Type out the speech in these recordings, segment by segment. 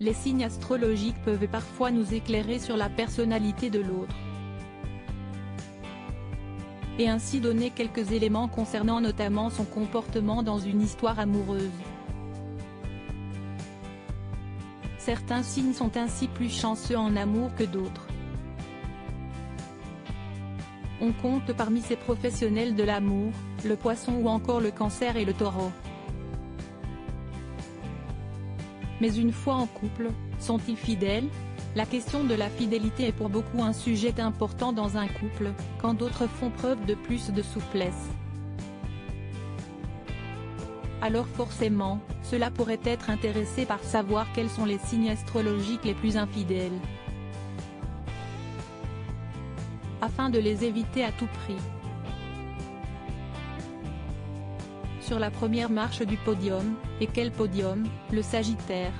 Les signes astrologiques peuvent parfois nous éclairer sur la personnalité de l'autre, et ainsi donner quelques éléments concernant notamment son comportement dans une histoire amoureuse. Certains signes sont ainsi plus chanceux en amour que d'autres. On compte parmi ces professionnels de l'amour, le Poisson ou encore le Cancer et le Taureau. Mais une fois en couple, sont-ils fidèles? La question de la fidélité est pour beaucoup un sujet important dans un couple, quand d'autres font preuve de plus de souplesse. Alors forcément, cela pourrait être intéressé par savoir quels sont les signes astrologiques les plus infidèles, afin de les éviter à tout prix. Sur la première marche du podium, et quel podium? Le Sagittaire.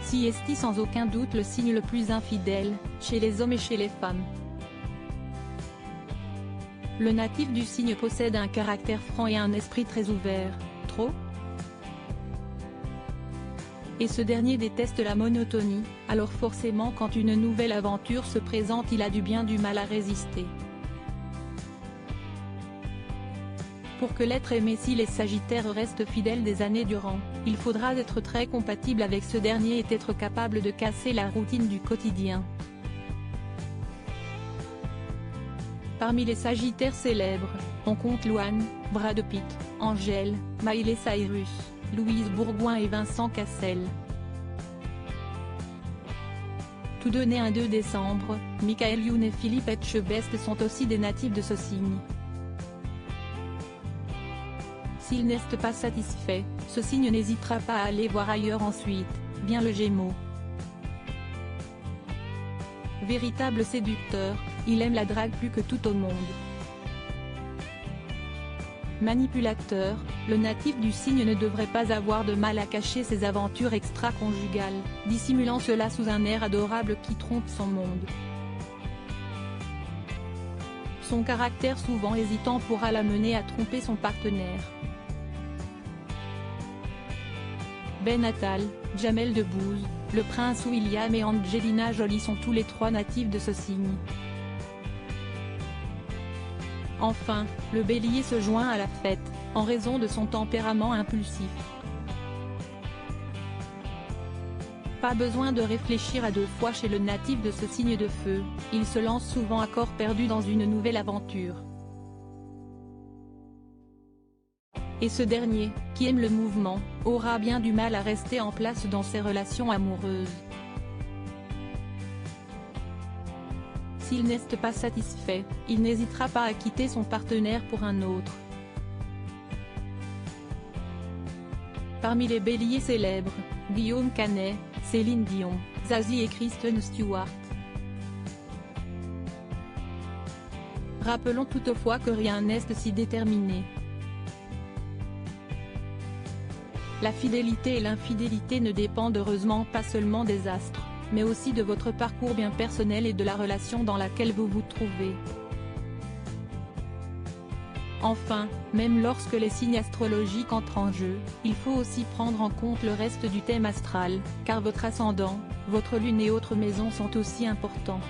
Si est sans aucun doute le signe le plus infidèle, chez les hommes et chez les femmes. Le natif du signe possède un caractère franc et un esprit très ouvert, trop. Et ce dernier déteste la monotonie, alors forcément quand une nouvelle aventure se présente il a bien du mal à résister. Pour que l'être aimé si les Sagittaires restent fidèles des années durant, il faudra être très compatible avec ce dernier et être capable de casser la routine du quotidien. Parmi les Sagittaires célèbres, on compte Luan, Brad Pitt, Angèle, Miley Cyrus, Louise Bourgoin et Vincent Cassel. Tous deux nés un 2 décembre, Michael Youn et Philippe Etchebest sont aussi des natifs de ce signe. S'il n'est pas satisfait, ce signe n'hésitera pas à aller voir ailleurs ensuite, bien le Gémeaux. Véritable séducteur, il aime la drague plus que tout au monde. Manipulateur, le natif du signe ne devrait pas avoir de mal à cacher ses aventures extra-conjugales, dissimulant cela sous un air adorable qui trompe son monde. Son caractère souvent hésitant pourra l'amener à tromper son partenaire. Ben Attal, Jamel Debbouze, le prince William et Angelina Jolie sont tous les trois natifs de ce signe. Enfin, le Bélier se joint à la fête, en raison de son tempérament impulsif. Pas besoin de réfléchir à deux fois chez le natif de ce signe de feu, il se lance souvent à corps perdu dans une nouvelle aventure. Et ce dernier, qui aime le mouvement, aura bien du mal à rester en place dans ses relations amoureuses. S'il n'est pas satisfait, il n'hésitera pas à quitter son partenaire pour un autre. Parmi les béliers célèbres, Guillaume Canet, Céline Dion, Zazie et Kristen Stewart. Rappelons toutefois que rien n'est si déterminé. La fidélité et l'infidélité ne dépendent heureusement pas seulement des astres, mais aussi de votre parcours bien personnel et de la relation dans laquelle vous vous trouvez. Enfin, même lorsque les signes astrologiques entrent en jeu, il faut aussi prendre en compte le reste du thème astral, car votre ascendant, votre lune et autres maisons sont aussi importants.